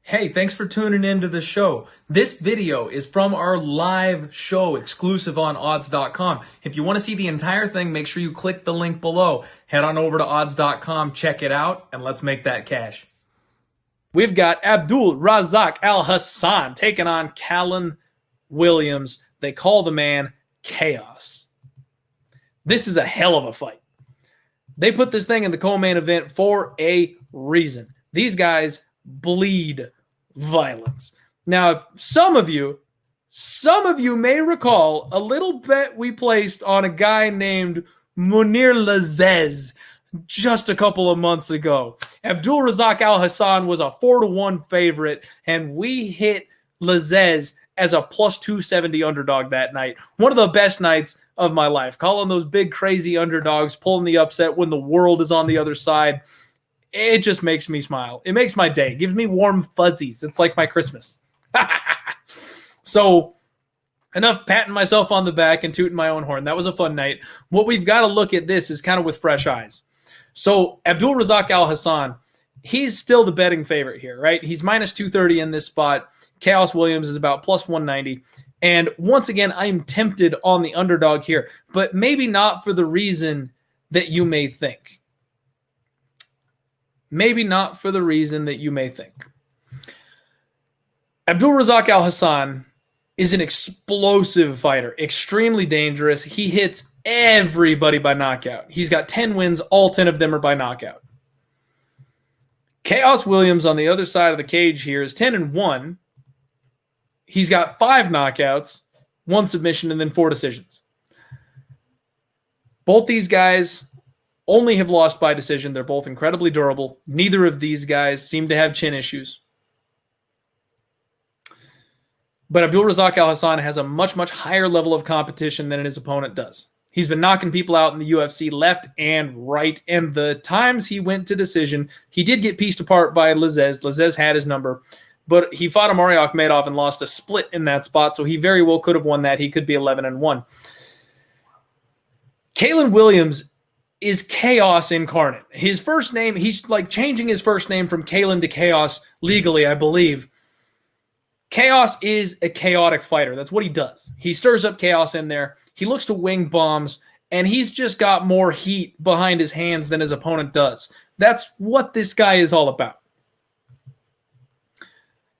Hey, thanks for tuning into the show. This video is from our live show exclusive on odds.com. If you want to see the entire thing, make sure you click the link below. Head on over to odds.com, check it out, and let's make that cash. We've got Abdul Razak Alhassan taking on Khaos Williams. They call the man Khaos. This is a hell of a fight. They put this thing in the co-main event for a reason. These guys bleed violence. Now, some of you may recall a little bet we placed on a guy named Munir Lazzez just a couple of months ago. Abdul Razak Alhassan was a 4-1 favorite, and we hit Lazzez as a plus 270 underdog that night. One of the best nights of my life. Calling those big, crazy underdogs, pulling the upset when the world is on the other side. It just makes me smile. It makes my day. It gives me warm fuzzies. It's like my Christmas. So enough patting myself on the back and tooting my own horn. That was a fun night. What we've got to look at this is kind of with fresh eyes. So Abdul Razak Alhassan, he's still the betting favorite here, right? He's minus 230 in this spot. Khaos Williams is about plus 190. And once again, I'm tempted on the underdog here, but maybe not for the reason that you may think. Maybe not for the reason that you may think. Abdul Razak Alhassan is an explosive fighter, extremely dangerous. He hits everybody by knockout. He's got 10 wins. All 10 of them are by knockout. Khaos Williams on the other side of the cage here is 10-1. He's got 5 knockouts, 1 submission, and then 4 decisions. Both these guys only have lost by decision. They're both incredibly durable. Neither of these guys seem to have chin issues. But Abdul Razak Alhassan has a much, much higher level of competition than his opponent does. He's been knocking people out in the UFC left and right. And the times he went to decision, he did get pieced apart by Lazzez. Lazzez had his number. But he fought Amari Akhmedov and lost a split in that spot. So he very well could have won that. He could be 11-1. Khaos Williams is chaos incarnate. His first name, he's like changing his first name from Kalen to Chaos legally, I believe. Khaos is a chaotic fighter. That's what he does. He stirs up chaos in there. He looks to wing bombs, and he's just got more heat behind his hands than his opponent does. That's what this guy is all about.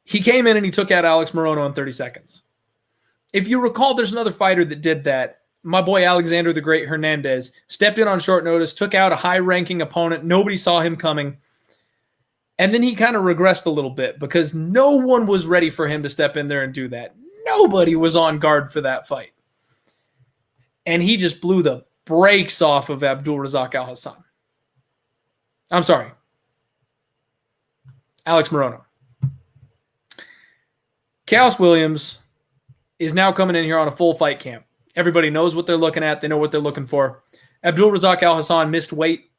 He came in and he took out Alex Morono in 30 seconds. If you recall, there's another fighter that did that. My boy Alexander the Great Hernandez stepped in on short notice, took out a high-ranking opponent. Nobody saw him coming. And then he kind of regressed a little bit because no one was ready for him to step in there and do that. Nobody was on guard for that fight. And he just blew the brakes off of Abdul Razak Alhassan. I'm sorry. Alex Morono. Khaos Williams is now coming in here on a full fight camp. Everybody knows what they're looking at. They know what they're looking for. Abdul Razak Alhassan missed weight.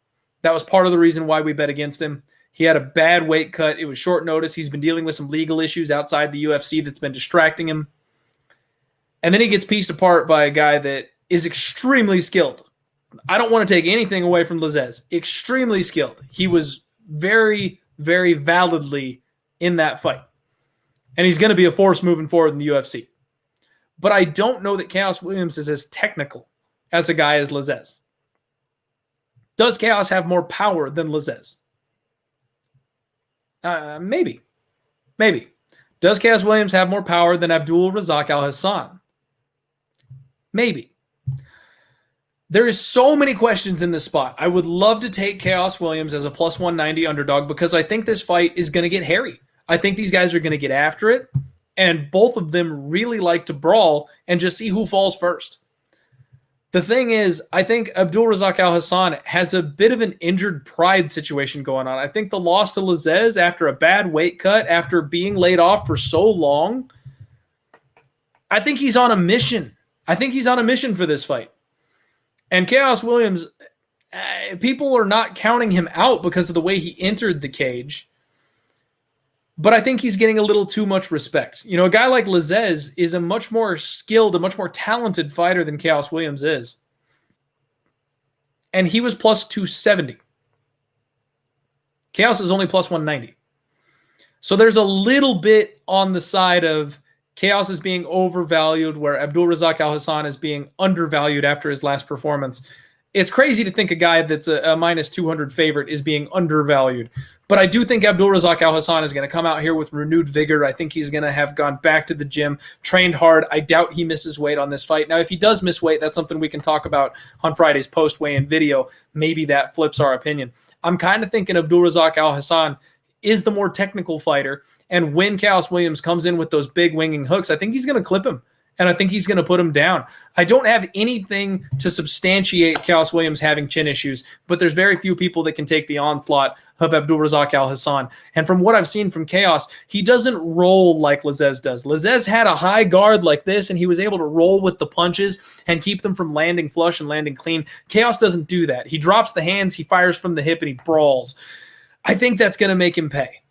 That was part of the reason why we bet against him. He had a bad weight cut. It was short notice. He's been dealing with some legal issues outside the UFC that's been distracting him. And then he gets pieced apart by a guy that is extremely skilled. I don't want to take anything away from Lazzez. Extremely skilled. He was very, very validly in that fight. And he's going to be a force moving forward in the UFC. But I don't know that Khaos Williams is as technical as a guy as Lazzez. Does Khaos have more power than Lazzez? Maybe. Maybe. Does Khaos Williams have more power than Abdul Razak Alhassan? Maybe. There is so many questions in this spot. I would love to take Khaos Williams as a plus 190 underdog because I think this fight is going to get hairy. I think these guys are going to get after it, and both of them really like to brawl and just see who falls first. The thing is, I think Abdul Razak Alhassan has a bit of an injured pride situation going on. I think the loss to Lazzez after a bad weight cut, after being laid off for so long, I think he's on a mission. I think he's on a mission for this fight. And Khaos Williams, people are not counting him out because of the way he entered the cage. But I think he's getting a little too much respect. You know, a guy like Lazzez is a much more skilled, a much more talented fighter than Khaos Williams is. And he was plus 270. Khaos is only plus 190. So there's a little bit on the side of Khaos is being overvalued, where Abdul Razak Alhassan is being undervalued after his last performance. It's crazy to think a guy that's a minus 200 favorite is being undervalued. But I do think Abdul Razak Alhassan is going to come out here with renewed vigor. I think he's going to have gone back to the gym, trained hard. I doubt he misses weight on this fight. Now, if he does miss weight, that's something we can talk about on Friday's post-weigh-in video. Maybe that flips our opinion. I'm kind of thinking Abdul Razak Alhassan is the more technical fighter. And when Khaos Williams comes in with those big winging hooks, I think he's going to clip him. And I think he's going to put him down. I don't have anything to substantiate Khaos Williams having chin issues, but there's very few people that can take the onslaught of Abdul Razak Alhassan. And from what I've seen from Khaos, he doesn't roll like Lazzez does. Lazzez had a high guard like this, and he was able to roll with the punches and keep them from landing flush and landing clean. Khaos doesn't do that. He drops the hands, he fires from the hip, and he brawls. I think that's going to make him pay.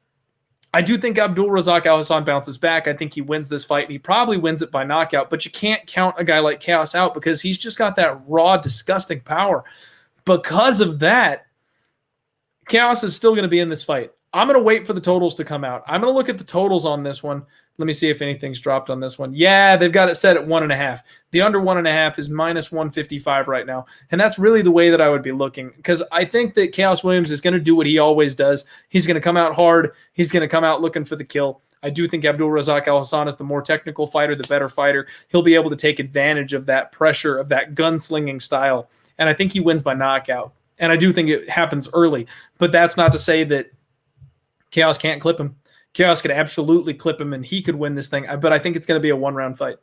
I do think Abdul Razak Alhassan bounces back. I think he wins this fight, and he probably wins it by knockout. But you can't count a guy like Khaos out because he's just got that raw, disgusting power. Because of that, Khaos is still going to be in this fight. I'm going to wait for the totals to come out. I'm going to look at the totals on this one. Let me see if anything's dropped on this one. Yeah, they've got it set at 1.5. The under 1.5 is minus 155 right now. And that's really the way that I would be looking, because I think that Khaos Williams is going to do what he always does. He's going to come out hard. He's going to come out looking for the kill. I do think Abdul Razak Alhassan is the more technical fighter, the better fighter. He'll be able to take advantage of that pressure, of that gunslinging style. And I think he wins by knockout. And I do think it happens early. But that's not to say that Khaos can't clip him. Khaos could absolutely clip him, and he could win this thing. But I think it's going to be a one-round fight.